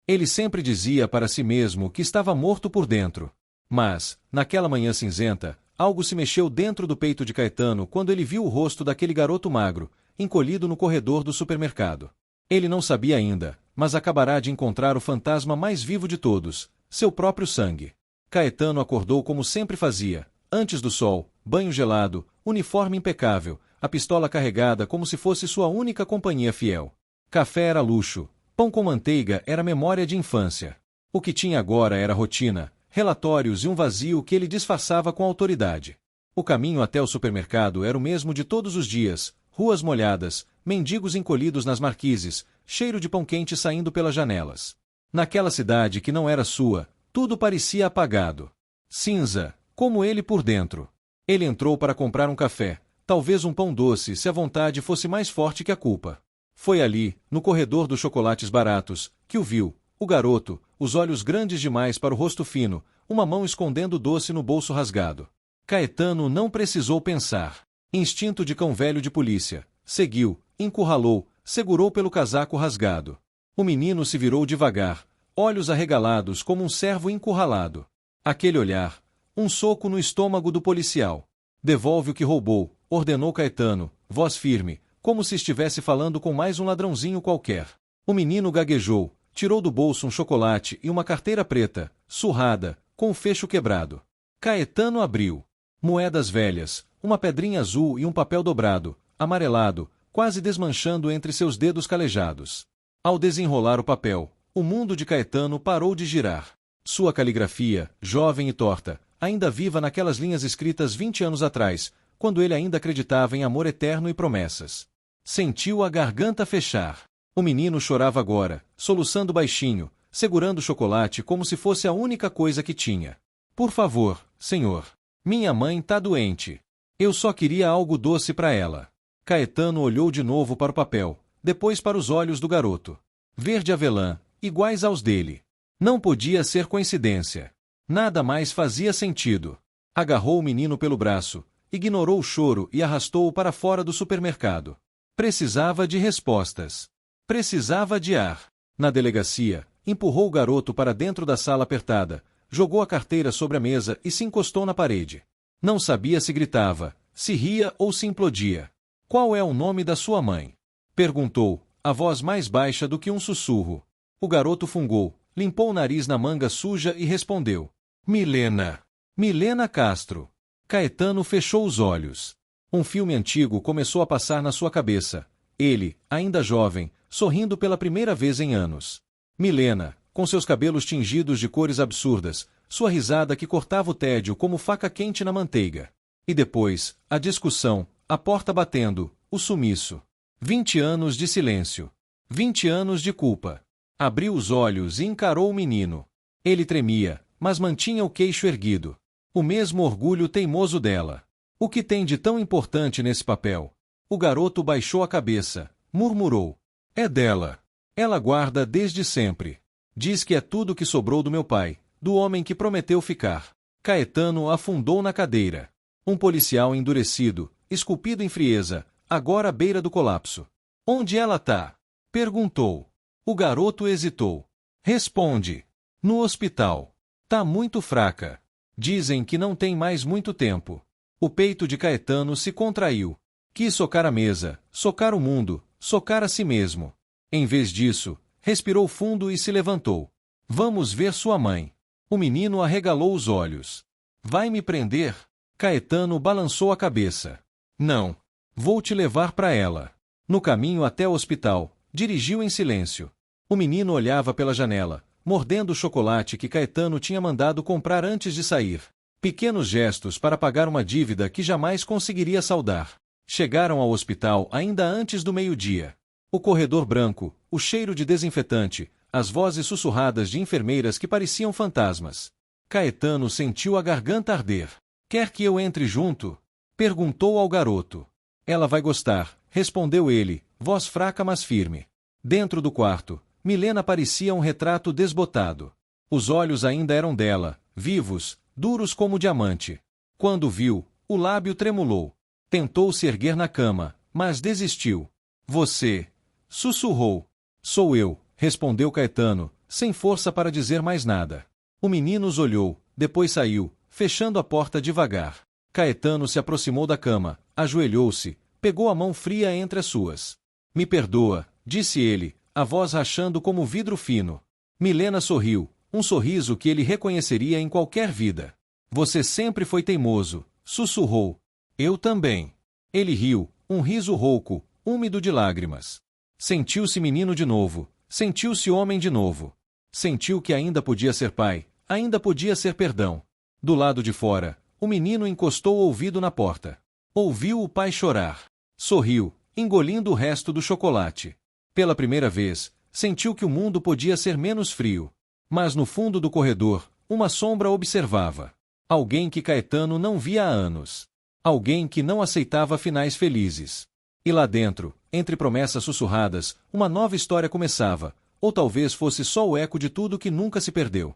Ele sempre dizia para si mesmo que estava morto por dentro. Mas, naquela manhã cinzenta, algo se mexeu dentro do peito de Caetano quando ele viu o rosto daquele garoto magro, encolhido no corredor do supermercado. Ele não sabia ainda, mas acabará de encontrar o fantasma mais vivo de todos, seu próprio sangue. Caetano acordou como sempre fazia, antes do sol, banho gelado, uniforme impecável, a pistola carregada como se fosse sua única companhia fiel. Café era luxo, pão com manteiga era memória de infância. O que tinha agora era rotina, relatórios e um vazio que ele disfarçava com autoridade. O caminho até o supermercado era o mesmo de todos os dias, ruas molhadas, mendigos encolhidos nas marquises, cheiro de pão quente saindo pelas janelas. Naquela cidade que não era sua, tudo parecia apagado. Cinza, como ele por dentro. Ele entrou para comprar um café, talvez um pão doce se a vontade fosse mais forte que a culpa. Foi ali, no corredor dos chocolates baratos, que o viu, o garoto, os olhos grandes demais para o rosto fino, uma mão escondendo o doce no bolso rasgado. Caetano não precisou pensar. Instinto de cão velho de polícia. Seguiu, encurralou, segurou pelo casaco rasgado. O menino se virou devagar, olhos arregalados como um cervo encurralado. Aquele olhar, um soco no estômago do policial. Devolve o que roubou, ordenou Caetano, voz firme, como se estivesse falando com mais um ladrãozinho qualquer. O menino gaguejou, tirou do bolso um chocolate e uma carteira preta, surrada, com o fecho quebrado. Caetano abriu. Moedas velhas, uma pedrinha azul e um papel dobrado, amarelado, quase desmanchando entre seus dedos calejados. Ao desenrolar o papel, o mundo de Caetano parou de girar. Sua caligrafia, jovem e torta, ainda viva naquelas linhas escritas 20 anos atrás, quando ele ainda acreditava em amor eterno e promessas. Sentiu a garganta fechar. O menino chorava agora, soluçando baixinho, segurando o chocolate como se fosse a única coisa que tinha. Por favor, senhor. Minha mãe tá doente. Eu só queria algo doce para ela. Caetano olhou de novo para o papel, depois para os olhos do garoto. Verde avelã, iguais aos dele. Não podia ser coincidência. Nada mais fazia sentido. Agarrou o menino pelo braço, ignorou o choro e arrastou-o para fora do supermercado. Precisava de respostas. Precisava de ar. Na delegacia, empurrou o garoto para dentro da sala apertada, jogou a carteira sobre a mesa e se encostou na parede. Não sabia se gritava, se ria ou se implodia. Qual é o nome da sua mãe? Perguntou, a voz mais baixa do que um sussurro. O garoto fungou, limpou o nariz na manga suja e respondeu. Milena. Milena Castro. Caetano fechou os olhos. Um filme antigo começou a passar na sua cabeça. Ele, ainda jovem, sorrindo pela primeira vez em anos. Milena, com seus cabelos tingidos de cores absurdas, sua risada que cortava o tédio como faca quente na manteiga. E depois, a discussão, a porta batendo, o sumiço. 20 anos de silêncio. 20 anos de culpa. Abriu os olhos e encarou o menino. Ele tremia, mas mantinha o queixo erguido. O mesmo orgulho teimoso dela. O que tem de tão importante nesse papel? O garoto baixou a cabeça, murmurou. É dela. Ela guarda desde sempre. Diz que é tudo que sobrou do meu pai, do homem que prometeu ficar. Caetano afundou na cadeira. Um policial endurecido, esculpido em frieza, agora à beira do colapso. Onde ela tá? Perguntou. O garoto hesitou. Responde. No hospital. Tá muito fraca. Dizem que não tem mais muito tempo. O peito de Caetano se contraiu. Quis socar a mesa, socar o mundo, socar a si mesmo. Em vez disso, respirou fundo e se levantou. Vamos ver sua mãe. O menino arregalou os olhos. Vai me prender? Caetano balançou a cabeça. Não. Vou te levar para ela. No caminho até o hospital, dirigiu em silêncio. O menino olhava pela janela, mordendo o chocolate que Caetano tinha mandado comprar antes de sair. Pequenos gestos para pagar uma dívida que jamais conseguiria saldar. Chegaram ao hospital ainda antes do meio-dia. O corredor branco, o cheiro de desinfetante, as vozes sussurradas de enfermeiras que pareciam fantasmas. Caetano sentiu a garganta arder. Quer que eu entre junto? Perguntou ao garoto. Ela vai gostar, respondeu ele, voz fraca mas firme. Dentro do quarto, Milena parecia um retrato desbotado. Os olhos ainda eram dela, vivos, duros como diamante. Quando viu, o lábio tremulou. Tentou se erguer na cama, mas desistiu. Você... sussurrou. Sou eu, respondeu Caetano, sem força para dizer mais nada. O menino os olhou, depois saiu, fechando a porta devagar. Caetano se aproximou da cama, ajoelhou-se, pegou a mão fria entre as suas. Me perdoa, disse ele, a voz rachando como vidro fino. Milena sorriu, um sorriso que ele reconheceria em qualquer vida. Você sempre foi teimoso, sussurrou. Eu também. Ele riu, um riso rouco, úmido de lágrimas. Sentiu-se menino de novo, sentiu-se homem de novo. Sentiu que ainda podia ser pai, ainda podia ser perdão. Do lado de fora, o menino encostou o ouvido na porta. Ouviu o pai chorar. Sorriu, engolindo o resto do chocolate. Pela primeira vez, sentiu que o mundo podia ser menos frio. Mas no fundo do corredor, uma sombra observava. Alguém que Caetano não via há anos. Alguém que não aceitava finais felizes. E lá dentro, entre promessas sussurradas, uma nova história começava, ou talvez fosse só o eco de tudo que nunca se perdeu.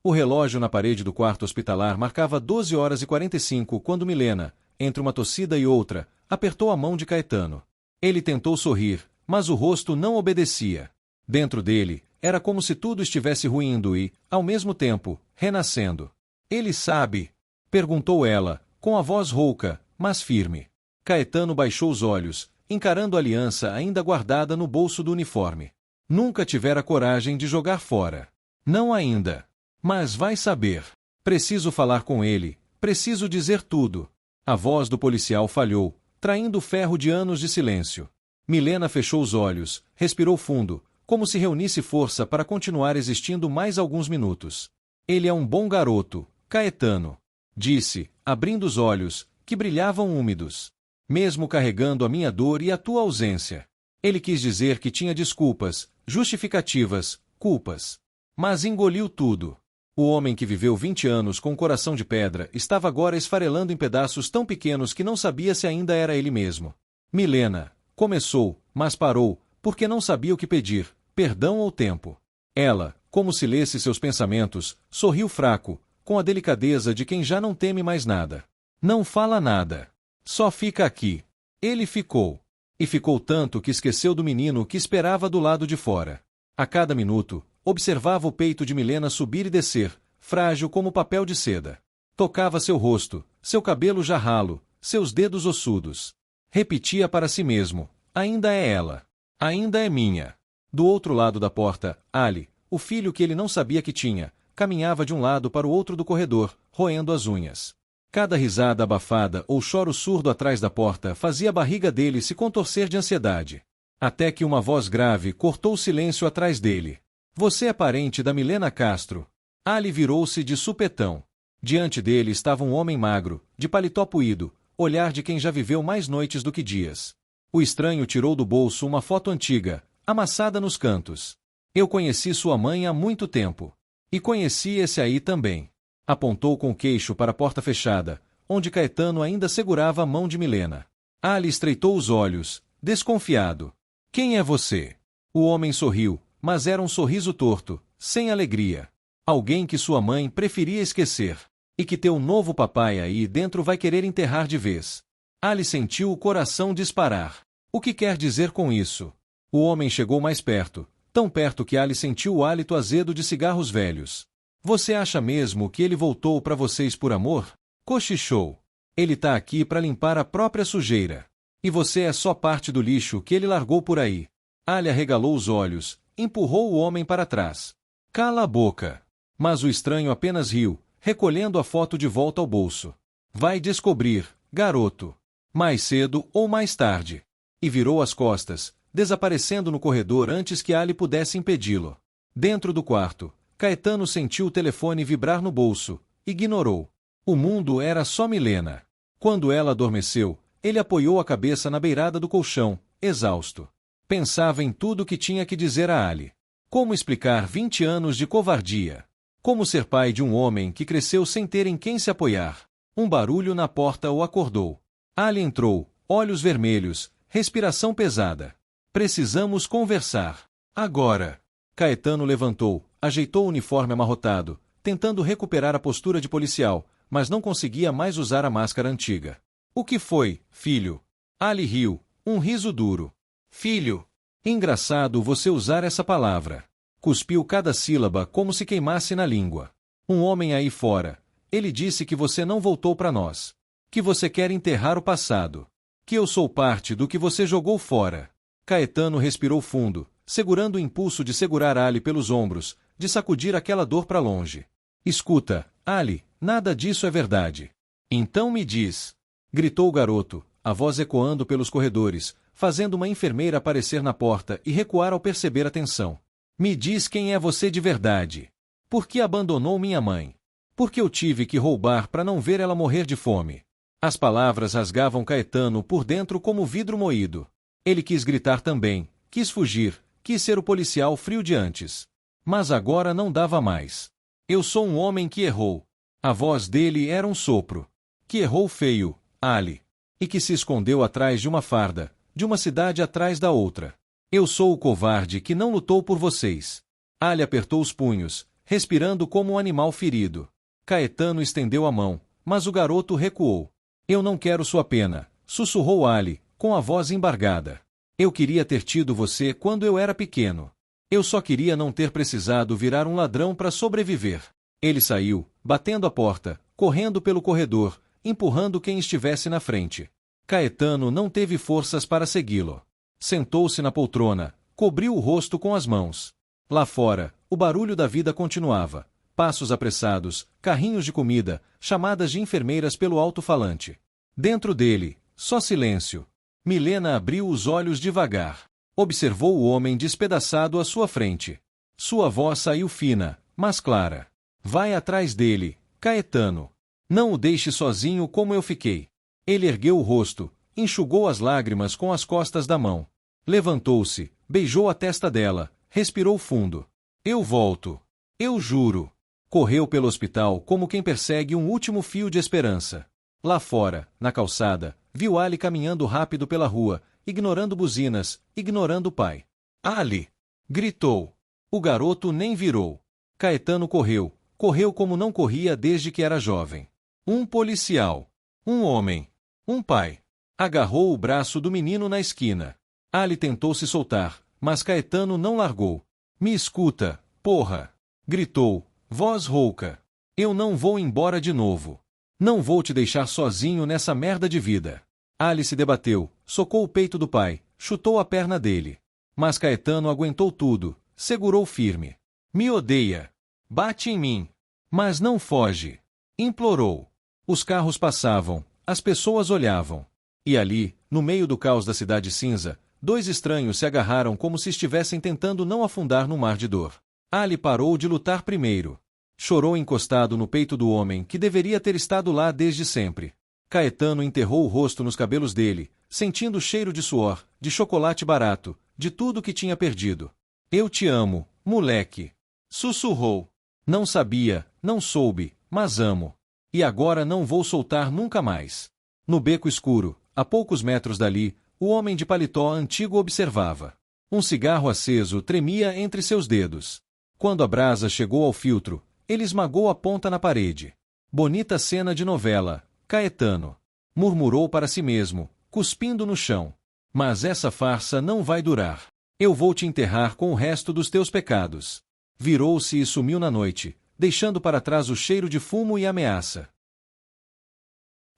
O relógio na parede do quarto hospitalar marcava 12h45 quando Milena, entre uma tossida e outra, apertou a mão de Caetano. Ele tentou sorrir, mas o rosto não obedecia. Dentro dele, era como se tudo estivesse ruindo e, ao mesmo tempo, renascendo. Ele sabe? Perguntou ela, com a voz rouca, mas firme. Caetano baixou os olhos, encarando a aliança ainda guardada no bolso do uniforme. Nunca tivera coragem de jogar fora. Não ainda. Mas vai saber. Preciso falar com ele, preciso dizer tudo. A voz do policial falhou, traindo o ferro de anos de silêncio. Milena fechou os olhos, respirou fundo, como se reunisse força para continuar existindo mais alguns minutos. Ele é um bom garoto, Caetano. Disse, abrindo os olhos, que brilhavam úmidos. Mesmo carregando a minha dor e a tua ausência. Ele quis dizer que tinha desculpas, justificativas, culpas. Mas engoliu tudo. O homem que viveu 20 anos com um coração de pedra estava agora esfarelando em pedaços tão pequenos que não sabia se ainda era ele mesmo. Milena, começou, mas parou, porque não sabia o que pedir, perdão ou tempo. Ela, como se lesse seus pensamentos, sorriu fraco, com a delicadeza de quem já não teme mais nada. Não fala nada. Só fica aqui. Ele ficou. E ficou tanto que esqueceu do menino que esperava do lado de fora. A cada minuto, observava o peito de Milena subir e descer, frágil como papel de seda. Tocava seu rosto, seu cabelo já ralo, seus dedos ossudos. Repetia para si mesmo, ainda é ela. Ainda é minha. Do outro lado da porta, Ali, o filho que ele não sabia que tinha, caminhava de um lado para o outro do corredor, roendo as unhas. Cada risada abafada ou choro surdo atrás da porta fazia a barriga dele se contorcer de ansiedade. Até que uma voz grave cortou o silêncio atrás dele. Você é parente da Milena Castro. Ali virou-se de supetão. Diante dele estava um homem magro, de paletó puído, olhar de quem já viveu mais noites do que dias. O estranho tirou do bolso uma foto antiga, amassada nos cantos. Eu conheci sua mãe há muito tempo. E conheci esse aí também. Apontou com o queixo para a porta fechada, onde Caetano ainda segurava a mão de Milena. Ali estreitou os olhos, desconfiado. Quem é você? O homem sorriu, mas era um sorriso torto, sem alegria. Alguém que sua mãe preferia esquecer. E que teu novo papai aí dentro vai querer enterrar de vez. Ali sentiu o coração disparar. O que quer dizer com isso? O homem chegou mais perto, tão perto que Ali sentiu o hálito azedo de cigarros velhos. Você acha mesmo que ele voltou para vocês por amor? Cochichou. Ele tá aqui para limpar a própria sujeira. E você é só parte do lixo que ele largou por aí. Ali arregalou os olhos, empurrou o homem para trás. Cala a boca. Mas o estranho apenas riu, recolhendo a foto de volta ao bolso. Vai descobrir, garoto. Mais cedo ou mais tarde. E virou as costas, desaparecendo no corredor antes que Ali pudesse impedi-lo. Dentro do quarto, Caetano sentiu o telefone vibrar no bolso. Ignorou. O mundo era só Milena. Quando ela adormeceu, ele apoiou a cabeça na beirada do colchão, exausto. Pensava em tudo o que tinha que dizer a Ali. Como explicar 20 anos de covardia? Como ser pai de um homem que cresceu sem ter em quem se apoiar? Um barulho na porta o acordou. Ali entrou, olhos vermelhos, respiração pesada. Precisamos conversar. Agora. Caetano levantou, ajeitou o uniforme amarrotado, tentando recuperar a postura de policial, mas não conseguia mais usar a máscara antiga. O que foi, filho? Ali riu, um riso duro. Filho. Engraçado você usar essa palavra. Cuspiu cada sílaba como se queimasse na língua. Um homem aí fora. Ele disse que você não voltou para nós. Que você quer enterrar o passado. Que eu sou parte do que você jogou fora. Caetano respirou fundo, segurando o impulso de segurar Ali pelos ombros, de sacudir aquela dor para longe. Escuta, Ali, nada disso é verdade. Então me diz. Gritou o garoto, a voz ecoando pelos corredores, fazendo uma enfermeira aparecer na porta e recuar ao perceber a tensão. Me diz quem é você de verdade. Por que abandonou minha mãe? Por que eu tive que roubar para não ver ela morrer de fome? As palavras rasgavam Caetano por dentro como vidro moído. Ele quis gritar também, quis fugir, quis ser o policial frio de antes. Mas agora não dava mais. Eu sou um homem que errou. A voz dele era um sopro. Que errou feio, Ali. E que se escondeu atrás de uma farda, de uma cidade atrás da outra. Eu sou o covarde que não lutou por vocês. Ali apertou os punhos, respirando como um animal ferido. Caetano estendeu a mão, mas o garoto recuou. Eu não quero sua pena, sussurrou Ali, com a voz embargada. Eu queria ter tido você quando eu era pequeno. Eu só queria não ter precisado virar um ladrão para sobreviver. Ele saiu, batendo a porta, correndo pelo corredor, empurrando quem estivesse na frente. Caetano não teve forças para segui-lo. Sentou-se na poltrona, cobriu o rosto com as mãos. Lá fora, o barulho da vida continuava. Passos apressados, carrinhos de comida, chamadas de enfermeiras pelo alto-falante. Dentro dele, só silêncio. Milena abriu os olhos devagar. Observou o homem despedaçado à sua frente. Sua voz saiu fina, mas clara. Vai atrás dele, Caetano. Não o deixe sozinho como eu fiquei. Ele ergueu o rosto, enxugou as lágrimas com as costas da mão. Levantou-se, beijou a testa dela, respirou fundo. Eu volto. Eu juro. Correu pelo hospital como quem persegue um último fio de esperança. Lá fora, na calçada, viu Ali caminhando rápido pela rua, ignorando buzinas, ignorando o pai. Ali! Gritou. O garoto nem virou. Caetano correu como não corria desde que era jovem. Um policial. Um homem. Um pai. Agarrou o braço do menino na esquina. Ali tentou se soltar, mas Caetano não largou. Me escuta, porra! Gritou, voz rouca. Eu não vou embora de novo. Não vou te deixar sozinho nessa merda de vida. Ali se debateu, socou o peito do pai, chutou a perna dele. Mas Caetano aguentou tudo, segurou firme. Me odeia. Bate em mim. Mas não foge. Implorou. Os carros passavam, as pessoas olhavam. E ali, no meio do caos da cidade cinza, dois estranhos se agarraram como se estivessem tentando não afundar no mar de dor. Ali parou de lutar primeiro. Chorou encostado no peito do homem que deveria ter estado lá desde sempre. Caetano enterrou o rosto nos cabelos dele, sentindo o cheiro de suor, de chocolate barato, de tudo que tinha perdido. Eu te amo, moleque. Sussurrou. Não sabia, não soube, mas amo. E agora não vou soltar nunca mais. No beco escuro, a poucos metros dali, o homem de paletó antigo observava. Um cigarro aceso tremia entre seus dedos. Quando a brasa chegou ao filtro, ele esmagou a ponta na parede. Bonita cena de novela, Caetano. Murmurou para si mesmo, cuspindo no chão. Mas essa farsa não vai durar. Eu vou te enterrar com o resto dos teus pecados. Virou-se e sumiu na noite, deixando para trás o cheiro de fumo e ameaça.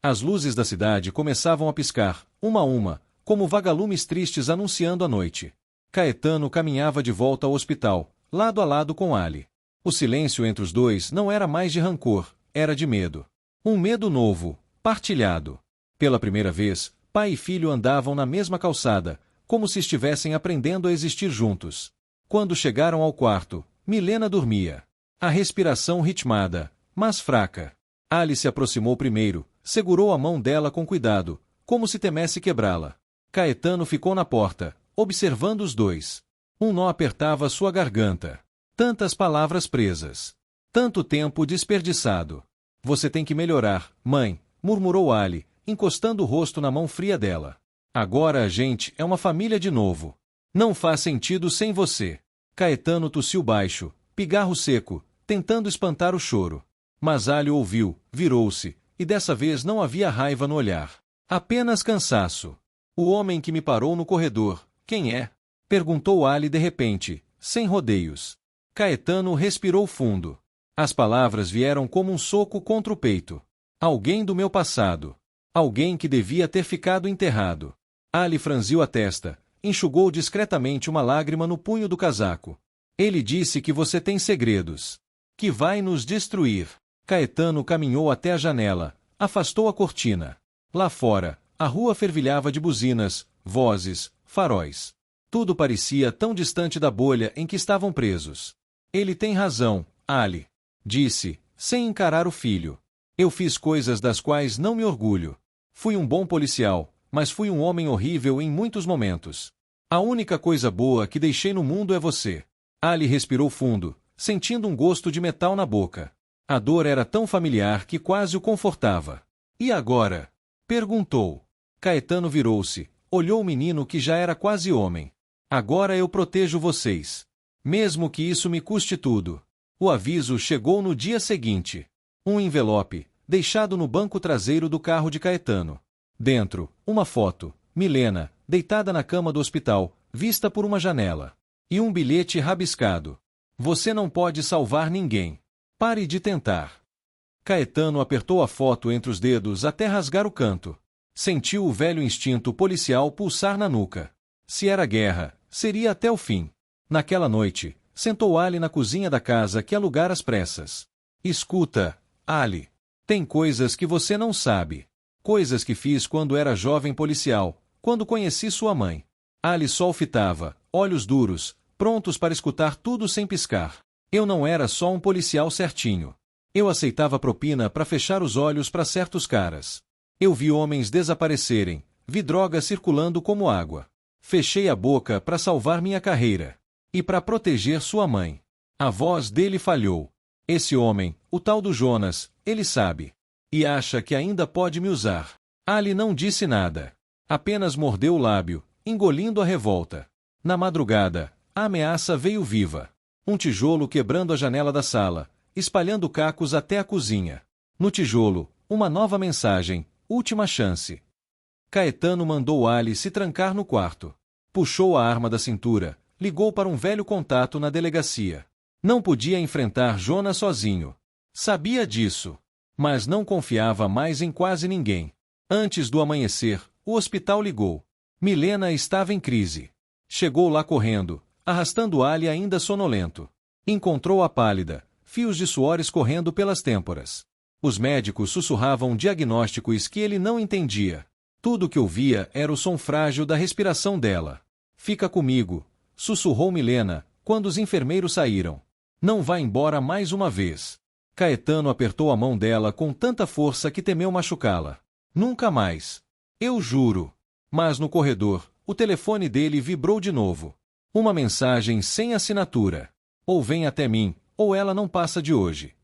As luzes da cidade começavam a piscar, uma a uma, como vagalumes tristes anunciando a noite. Caetano caminhava de volta ao hospital, lado a lado com Ali. O silêncio entre os dois não era mais de rancor, era de medo. Um medo novo, partilhado. Pela primeira vez, pai e filho andavam na mesma calçada, como se estivessem aprendendo a existir juntos. Quando chegaram ao quarto, Milena dormia. A respiração ritmada, mas fraca. Ali se aproximou primeiro, segurou a mão dela com cuidado, como se temesse quebrá-la. Caetano ficou na porta, observando os dois. Um nó apertava sua garganta. Tantas palavras presas. Tanto tempo desperdiçado. Você tem que melhorar, mãe, murmurou Ali, encostando o rosto na mão fria dela. Agora a gente é uma família de novo. Não faz sentido sem você. Caetano tossiu baixo, pigarro seco, tentando espantar o choro. Mas Ali ouviu, virou-se, e dessa vez não havia raiva no olhar. Apenas cansaço. O homem que me parou no corredor, quem é? Perguntou Ali de repente, sem rodeios. Caetano respirou fundo. As palavras vieram como um soco contra o peito. Alguém do meu passado. Alguém que devia ter ficado enterrado. Ali franziu a testa, enxugou discretamente uma lágrima no punho do casaco. Ele disse que você tem segredos. Que vai nos destruir. Caetano caminhou até a janela, afastou a cortina. Lá fora, a rua fervilhava de buzinas, vozes, faróis. Tudo parecia tão distante da bolha em que estavam presos. Ele tem razão, Ali, disse, sem encarar o filho. Eu fiz coisas das quais não me orgulho. Fui um bom policial, mas fui um homem horrível em muitos momentos. A única coisa boa que deixei no mundo é você. Ali respirou fundo, sentindo um gosto de metal na boca. A dor era tão familiar que quase o confortava. E agora? Perguntou. Caetano virou-se, olhou o menino que já era quase homem. Agora eu protejo vocês. Mesmo que isso me custe tudo. O aviso chegou no dia seguinte. Um envelope, deixado no banco traseiro do carro de Caetano. Dentro, uma foto, Milena, deitada na cama do hospital, vista por uma janela. E um bilhete rabiscado. Você não pode salvar ninguém. Pare de tentar. Caetano apertou a foto entre os dedos até rasgar o canto. Sentiu o velho instinto policial pulsar na nuca. Se era guerra, seria até o fim. Naquela noite, sentou Ali na cozinha da casa que alugara às pressas. Escuta, Ali. Tem coisas que você não sabe. Coisas que fiz quando era jovem policial, quando conheci sua mãe. Ali só o fitava, olhos duros, prontos para escutar tudo sem piscar. Eu não era só um policial certinho. Eu aceitava propina para fechar os olhos para certos caras. Eu vi homens desaparecerem, vi drogas circulando como água. Fechei a boca para salvar minha carreira. E para proteger sua mãe. A voz dele falhou. Esse homem, o tal do Jonas, ele sabe. E acha que ainda pode me usar. Ali não disse nada. Apenas mordeu o lábio, engolindo a revolta. Na madrugada, a ameaça veio viva. Um tijolo quebrando a janela da sala, espalhando cacos até a cozinha. No tijolo, uma nova mensagem, última chance. Caetano mandou Ali se trancar no quarto. Puxou a arma da cintura, ligou para um velho contato na delegacia. Não podia enfrentar Jonas sozinho. Sabia disso. Mas não confiava mais em quase ninguém. Antes do amanhecer, o hospital ligou. Milena estava em crise. Chegou lá correndo, arrastando Ali ainda sonolento. Encontrou-a pálida, fios de suor escorrendo pelas têmporas. Os médicos sussurravam diagnósticos que ele não entendia. Tudo o que ouvia era o som frágil da respiração dela. Fica comigo, sussurrou Milena, quando os enfermeiros saíram. Não vá embora mais uma vez. Caetano apertou a mão dela com tanta força que temeu machucá-la. Nunca mais. Eu juro. Mas no corredor, o telefone dele vibrou de novo. Uma mensagem sem assinatura. Ou vem até mim, ou ela não passa de hoje.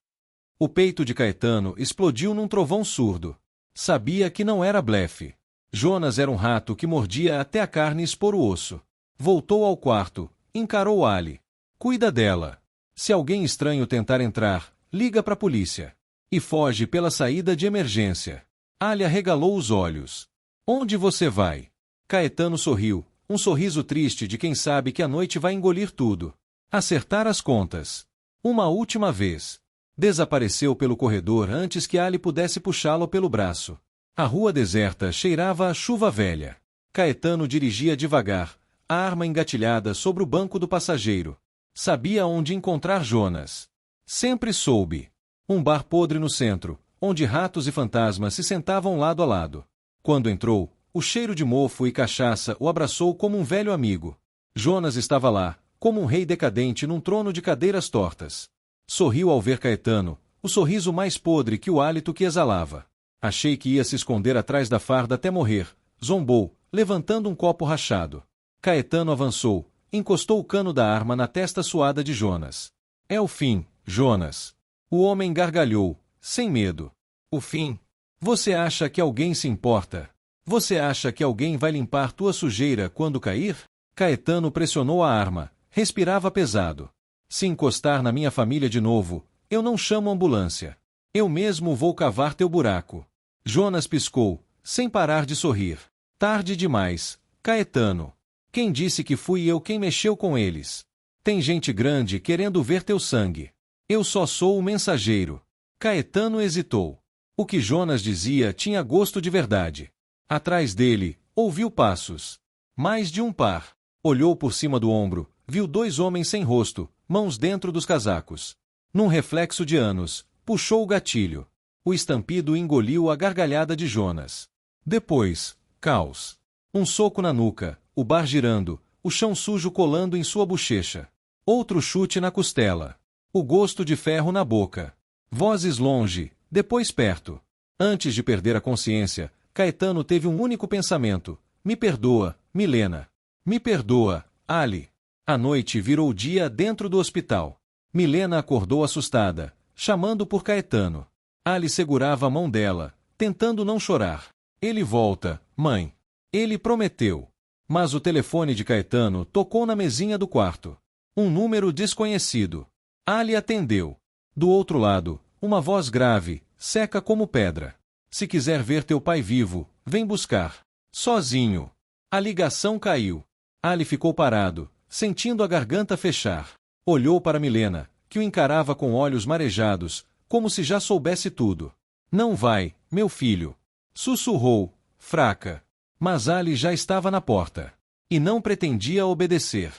O peito de Caetano explodiu num trovão surdo. Sabia que não era blefe. Jonas era um rato que mordia até a carne expor o osso. Voltou ao quarto, encarou Ali. Cuida dela. Se alguém estranho tentar entrar, liga para a polícia. E foge pela saída de emergência. Ali arregalou os olhos. Onde você vai? Caetano sorriu, um sorriso triste de quem sabe que a noite vai engolir tudo. Acertar as contas. Uma última vez. Desapareceu pelo corredor antes que Ali pudesse puxá-lo pelo braço. A rua deserta cheirava a chuva velha. Caetano dirigia devagar, a arma engatilhada sobre o banco do passageiro. Sabia onde encontrar Jonas. Sempre soube. Um bar podre no centro, onde ratos e fantasmas se sentavam lado a lado. Quando entrou, o cheiro de mofo e cachaça o abraçou como um velho amigo. Jonas estava lá, como um rei decadente num trono de cadeiras tortas. Sorriu ao ver Caetano, o sorriso mais podre que o hálito que exalava. Achei que ia se esconder atrás da farda até morrer, zombou, levantando um copo rachado. Caetano avançou, encostou o cano da arma na testa suada de Jonas. É o fim, Jonas. O homem gargalhou, sem medo. O fim? Você acha que alguém se importa? Você acha que alguém vai limpar tua sujeira quando cair? Caetano pressionou a arma, respirava pesado. Se encostar na minha família de novo, eu não chamo ambulância. Eu mesmo vou cavar teu buraco. Jonas piscou, sem parar de sorrir. Tarde demais, Caetano. Quem disse que fui eu quem mexeu com eles? Tem gente grande querendo ver teu sangue. Eu só sou o mensageiro. Caetano hesitou. O que Jonas dizia tinha gosto de verdade. Atrás dele, ouviu passos. Mais de um par. Olhou por cima do ombro, viu dois homens sem rosto, mãos dentro dos casacos. Num reflexo de anos, puxou o gatilho. O estampido engoliu a gargalhada de Jonas. Depois, caos. Um soco na nuca, o bar girando, o chão sujo colando em sua bochecha. Outro chute na costela. O gosto de ferro na boca. Vozes longe, depois perto. Antes de perder a consciência, Caetano teve um único pensamento. Me perdoa, Milena. Me perdoa, Ali. A noite virou dia dentro do hospital. Milena acordou assustada, chamando por Caetano. Ali segurava a mão dela, tentando não chorar. Ele volta, mãe. Ele prometeu. Mas o telefone de Caetano tocou na mesinha do quarto. Um número desconhecido. Ali atendeu. Do outro lado, uma voz grave, seca como pedra. Se quiser ver teu pai vivo, vem buscar. Sozinho. A ligação caiu. Ali ficou parado, sentindo a garganta fechar. Olhou para Milena, que o encarava com olhos marejados, como se já soubesse tudo. Não vai, meu filho. Sussurrou, fraca. Mas Ali já estava na porta. E não pretendia obedecer.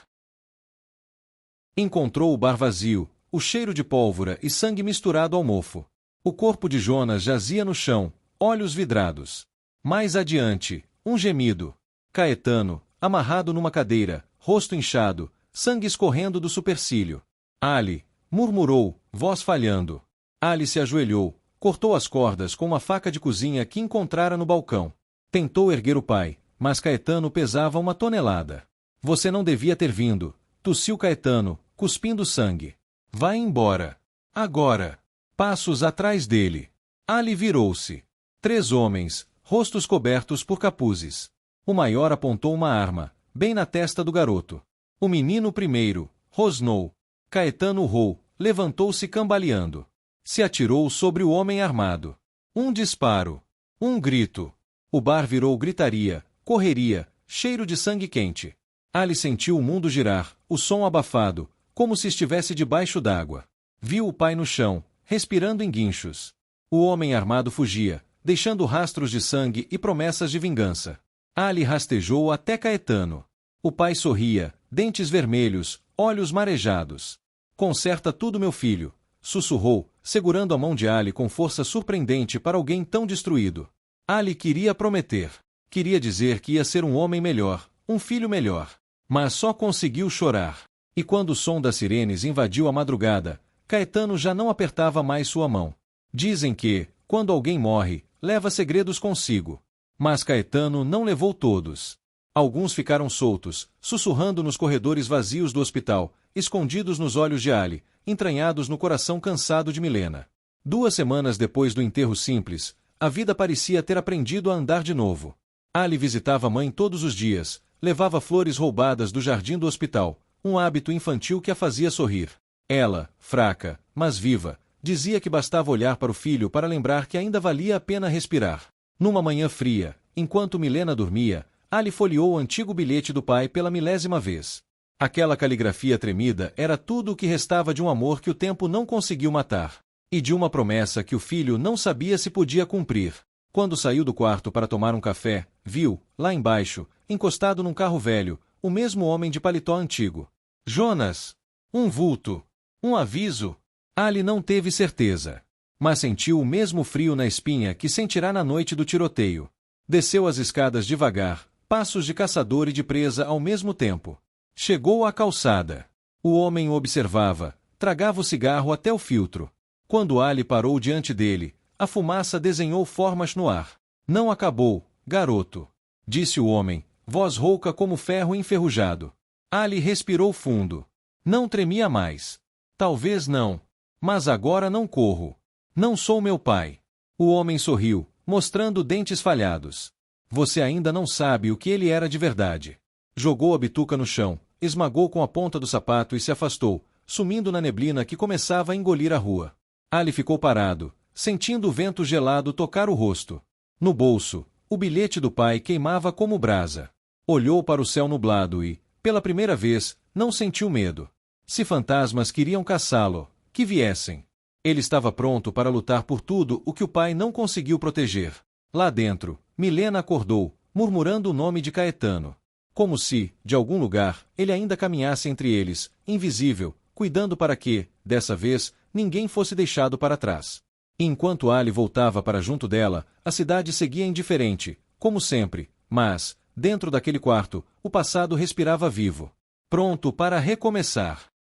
Encontrou o bar vazio, o cheiro de pólvora e sangue misturado ao mofo. O corpo de Jonas jazia no chão, olhos vidrados. Mais adiante, um gemido. Caetano, amarrado numa cadeira, rosto inchado, sangue escorrendo do supercílio. Ali, murmurou, voz falhando. Ali se ajoelhou, cortou as cordas com uma faca de cozinha que encontrara no balcão. Tentou erguer o pai, mas Caetano pesava 1 tonelada. Você não devia ter vindo, tossiu Caetano, cuspindo sangue. Vai embora. Agora. Passos atrás dele. Ali virou-se. 3 homens, rostos cobertos por capuzes. O maior apontou uma arma, bem na testa do garoto. O menino primeiro, rosnou. Caetano urrou, levantou-se cambaleando. Se atirou sobre o homem armado. Um disparo. Um grito. O bar virou gritaria, correria, cheiro de sangue quente. Ali sentiu o mundo girar, o som abafado, como se estivesse debaixo d'água. Viu o pai no chão, respirando em guinchos. O homem armado fugia, deixando rastros de sangue e promessas de vingança. Ali rastejou até Caetano. O pai sorria, dentes vermelhos, olhos marejados. Conserta tudo, meu filho, sussurrou, segurando a mão de Ali com força surpreendente para alguém tão destruído. Ali queria prometer. Queria dizer que ia ser um homem melhor, um filho melhor. Mas só conseguiu chorar. E quando o som das sirenes invadiu a madrugada, Caetano já não apertava mais sua mão. Dizem que, quando alguém morre, leva segredos consigo. Mas Caetano não levou todos. Alguns ficaram soltos, sussurrando nos corredores vazios do hospital, escondidos nos olhos de Ali, entranhados no coração cansado de Milena. 2 semanas depois do enterro simples, a vida parecia ter aprendido a andar de novo. Ali visitava a mãe todos os dias, levava flores roubadas do jardim do hospital, um hábito infantil que a fazia sorrir. Ela, fraca, mas viva, dizia que bastava olhar para o filho para lembrar que ainda valia a pena respirar. Numa manhã fria, enquanto Milena dormia, Ali folheou o antigo bilhete do pai pela 1000ª vez. Aquela caligrafia tremida era tudo o que restava de um amor que o tempo não conseguiu matar. E de uma promessa que o filho não sabia se podia cumprir. Quando saiu do quarto para tomar um café, viu, lá embaixo, encostado num carro velho, o mesmo homem de paletó antigo. Jonas! Um vulto! Um aviso! Ali não teve certeza. Mas sentiu o mesmo frio na espinha que sentirá na noite do tiroteio. Desceu as escadas devagar, passos de caçador e de presa ao mesmo tempo. Chegou à calçada. O homem o observava, tragava o cigarro até o filtro. Quando Ali parou diante dele, a fumaça desenhou formas no ar. Não acabou, garoto, disse o homem, voz rouca como ferro enferrujado. Ali respirou fundo. Não tremia mais. Talvez não. Mas agora não corro. Não sou meu pai. O homem sorriu, mostrando dentes falhados. Você ainda não sabe o que ele era de verdade. Jogou a bituca no chão, esmagou com a ponta do sapato e se afastou, sumindo na neblina que começava a engolir a rua. Ali ficou parado, sentindo o vento gelado tocar o rosto. No bolso, o bilhete do pai queimava como brasa. Olhou para o céu nublado e, pela primeira vez, não sentiu medo. Se fantasmas queriam caçá-lo, que viessem. Ele estava pronto para lutar por tudo o que o pai não conseguiu proteger. Lá dentro, Milena acordou, murmurando o nome de Caetano. Como se, de algum lugar, ele ainda caminhasse entre eles, invisível, cuidando para que, dessa vez, ninguém fosse deixado para trás. Enquanto Ali voltava para junto dela, a cidade seguia indiferente, como sempre, mas, dentro daquele quarto, o passado respirava vivo. Pronto para recomeçar.